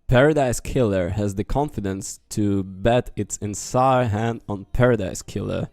Paradise Killer has the confidence to bet its entire hand on Paradise Killer.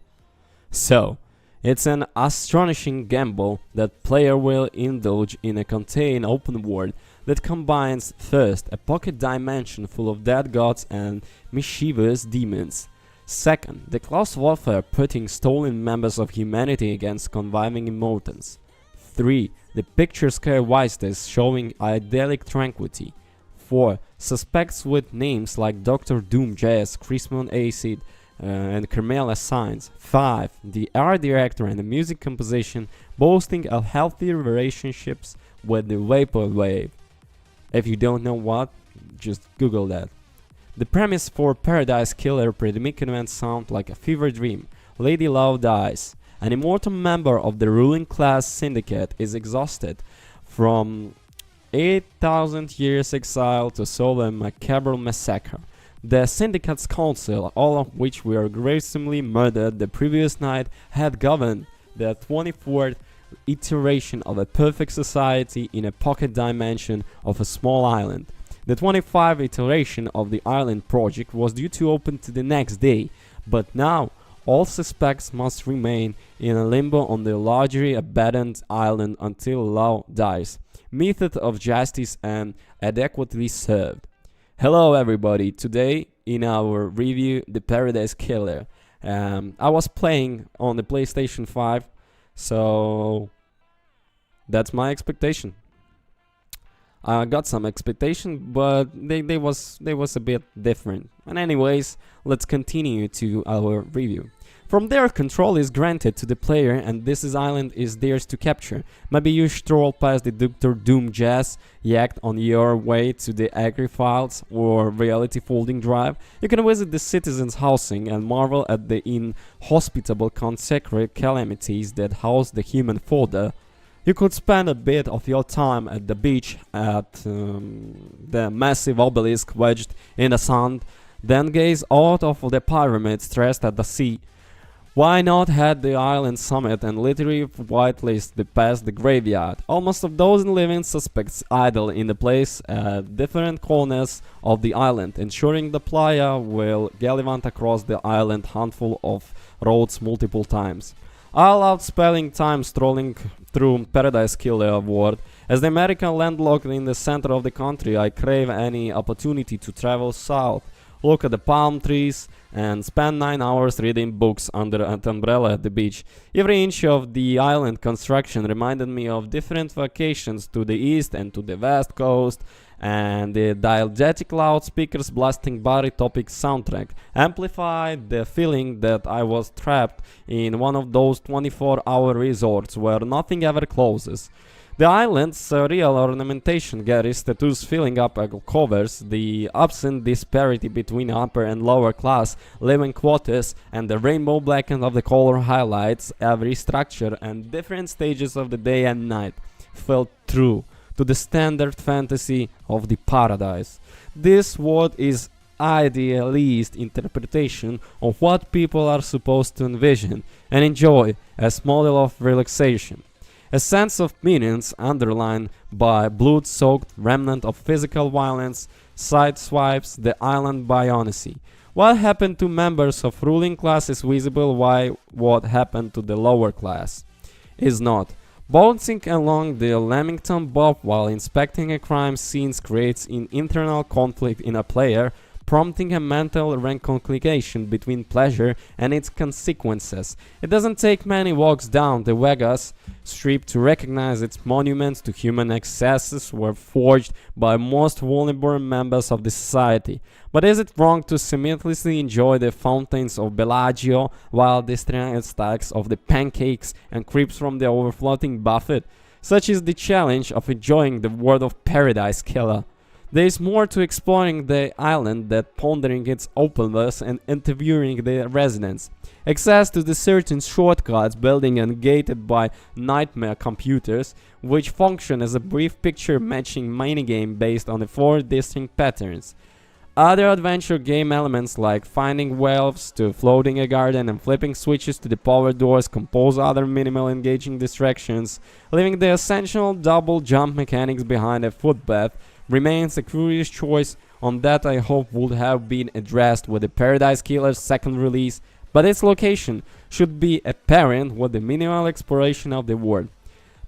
So, it's an astonishing gamble that player will indulge in a contained open world that combines first a pocket dimension full of dead gods and mischievous demons. Second, the class warfare putting stolen members of humanity against conviving immortals. 3. The picturesque vistas showing idyllic tranquility. 4. Suspects with names like Dr. Doom Jazz, Chrismon Acid, and Carmela Signs. 5. The art director and the music composition boasting of healthy relationships with the vaporwave. If you don't know what, just Google that. The premise for Paradise Killer predicament sounds like a fever dream. Lady Love dies. An immortal member of the ruling class Syndicate is exhausted from 8,000 years exile to solve a macabre massacre. The Syndicate's council, all of which were gruesomely murdered the previous night, had governed the 24th iteration of a perfect society in a pocket dimension of a small island. The 25th iteration of the island project was due to open to the next day, but now all suspects must remain in a limbo on the largely abandoned island until law dies, method of justice and adequately served. Hello everybody, today in our review The Paradise Killer. I was playing on the PlayStation 5, so that's my expectation. I got some expectation, but they was a bit different. And anyways, let's continue to our review. From there, control is granted to the player and this island is theirs to capture. Maybe you stroll past the Dr. Doom Jazz yacht on your way to the Agri-Files or Reality Folding Drive. You can visit the citizens' housing and marvel at the inhospitable consecrated calamities that house the human folder. You could spend a bit of your time at the beach at the massive obelisk wedged in the sand, then gaze out of the pyramid stressed at the sea. Why not head the island summit and literally whitelist past the graveyard? Almost of those living suspects idle in the place at different corners of the island, ensuring the player will gallivant across the island handful of roads multiple times. I loved spending time strolling through Paradise Killer world. As the American landlocked in the center of the country, I crave any opportunity to travel south, look at the palm trees, and spend 9 hours reading books under an umbrella at the beach. Every inch of the island construction reminded me of different vacations to the east and to the west coast, and the diegetic loudspeakers blasting body topic soundtrack amplified the feeling that I was trapped in one of those 24-hour resorts where nothing ever closes. The island's surreal ornamentation carries tattoos filling up covers, the absent disparity between upper and lower class living quarters, and the rainbow blackened of the color highlights every structure and different stages of the day and night felt true to the standard fantasy of the paradise. This word is idealist interpretation of what people are supposed to envision and enjoy as model of relaxation. A sense of meanings underlined by blood-soaked remnant of physical violence sideswipes the island by honesty. What happened to members of ruling class is visible, while what happened to the lower class is not. Bouncing along the Lamington Bob while inspecting a crime scene creates an internal conflict in a player, prompting a mental reconciliation between pleasure and its consequences. It doesn't take many walks down the Vegas Strip to recognize its monuments to human excesses were forged by most vulnerable members of the society. But is it wrong to simultaneously enjoy the fountains of Bellagio while destroying stacks of the pancakes and creeps from the overflowing buffet? Such is the challenge of enjoying the world of Paradise Killer. There is more to exploring the island than pondering its openness and interviewing the residents. Access to the certain shortcuts building and gated by nightmare computers, which function as a brief picture matching minigame based on the 4 distinct patterns. Other adventure game elements like finding wells to floating a garden and flipping switches to the power doors compose other minimal engaging distractions, leaving the essential double jump mechanics behind a footpath remains a curious choice on that I hope would have been addressed with the Paradise Killer's second release, but its location should be apparent with the minimal exploration of the world.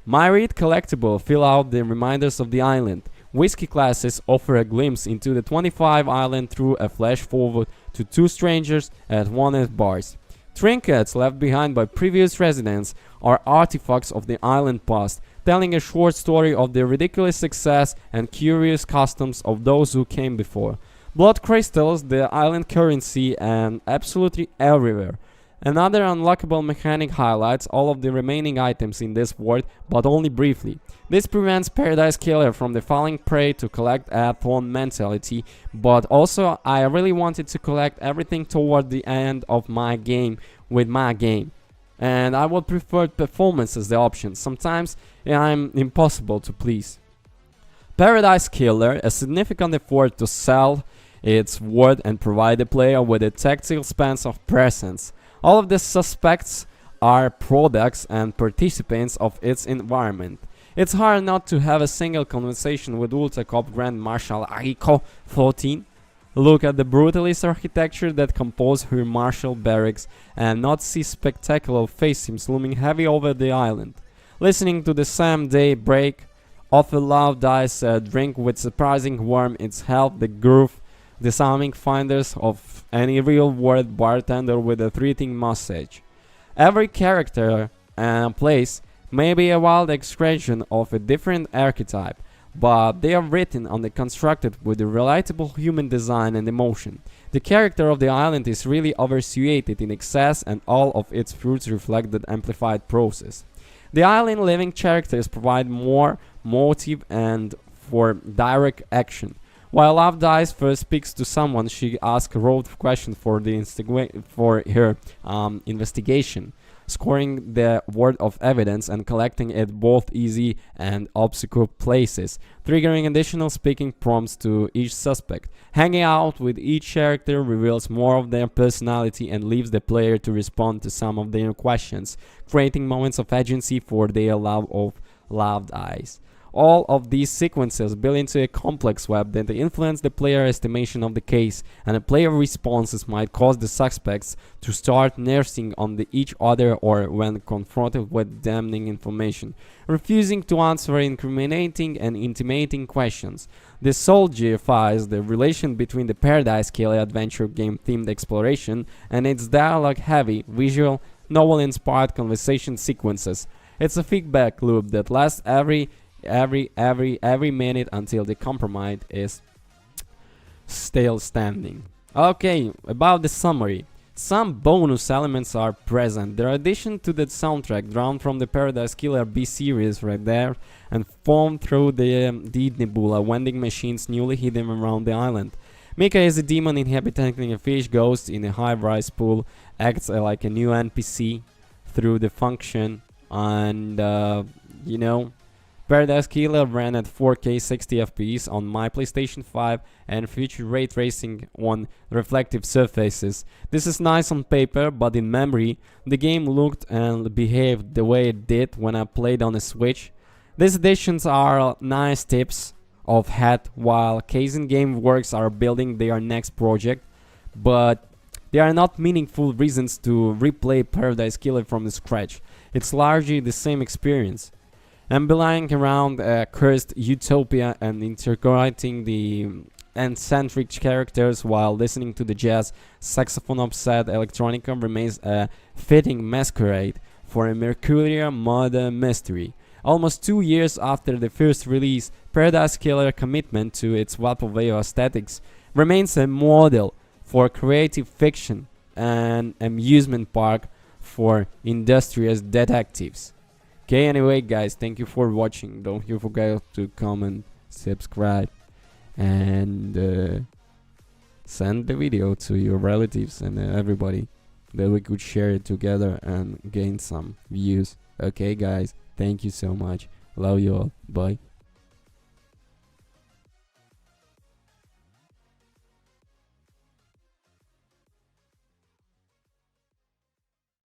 Myriad collectibles fill out the reminders of the island. Whiskey classes offer a glimpse into the 25 island through a flash forward to two strangers at one of bars. Trinkets left behind by previous residents are artifacts of the island past, telling a short story of the ridiculous success and curious customs of those who came before. Blood crystals, the island currency, and absolutely everywhere. Another unlockable mechanic highlights all of the remaining items in this world, but only briefly. This prevents Paradise Killer from the falling prey to collect add-on mentality, but also I really wanted to collect everything toward the end of my game with my game. And I would prefer performance as the option. Sometimes I'm impossible to please. Paradise Killer, a significant effort to sell its worth and provide the player with a tactile sense of presence. All of the suspects are products and participants of its environment. It's hard not to have a single conversation with Ultra Cop Grand Marshal Aiko 14. Look at the brutalist architecture that compose her martial barracks and not see spectacular faces looming heavy over the island. Listening to the same day break of a loud dice drink with surprising warmth, it's helped the groove disarming finders of any real-world bartender with a treating mustache. Every character and place may be a wild expression of a different archetype, but they are written and constructed with a relatable human design and emotion. The character of the island is really oversatuated in excess, and all of its fruits reflect that amplified process. The island living characters provide more motive and for direct action. While Love Dice first speaks to someone, she asks a road question for her investigation, scoring the word of evidence and collecting it both easy and obscure places, triggering additional speaking prompts to each suspect. Hanging out with each character reveals more of their personality and leaves the player to respond to some of their questions, creating moments of agency for their love of Loved Eyes. All of these sequences build into a complex web that influence the player estimation of the case, and the player responses might cause the suspects to start nursing on each other or when confronted with damning information, refusing to answer incriminating and intimidating questions. This solidifies the relation between the Paradise Killer adventure game themed exploration and its dialogue-heavy, visual, novel-inspired conversation sequences. It's a feedback loop that lasts every minute until the compromise is still standing. Okay, about the summary. Some bonus elements are present. Their addition to the soundtrack drawn from the Paradise Killer B series right there and formed through the Nebula vending machines newly hidden around the island. Mika is a demon inhabiting a fish ghost in a high-rise pool, acts like a new NPC through the function, and Paradise Killer ran at 4K 60 FPS on my PlayStation 5 and featured ray tracing on reflective surfaces. This is nice on paper, but in memory, the game looked and behaved the way it did when I played on a Switch. These additions are nice tips of hat while Kaizen Game Works are building their next project, but they are not meaningful reasons to replay Paradise Killer from scratch. It's largely the same experience. Ambling around a cursed utopia and integrating the eccentric characters while listening to the jazz saxophone upset electronica remains a fitting masquerade for a Mercurial murder mystery. Almost 2 years after the first release, Paradise Killer's commitment to its vaporwave aesthetics remains a model for creative fiction and amusement park for industrious detectives. Okay, anyway guys, thank you for watching. Don't forget to comment, subscribe, and send the video to your relatives and everybody, that we could share it together and gain some views. Okay guys, thank you so much. Love you all. Bye.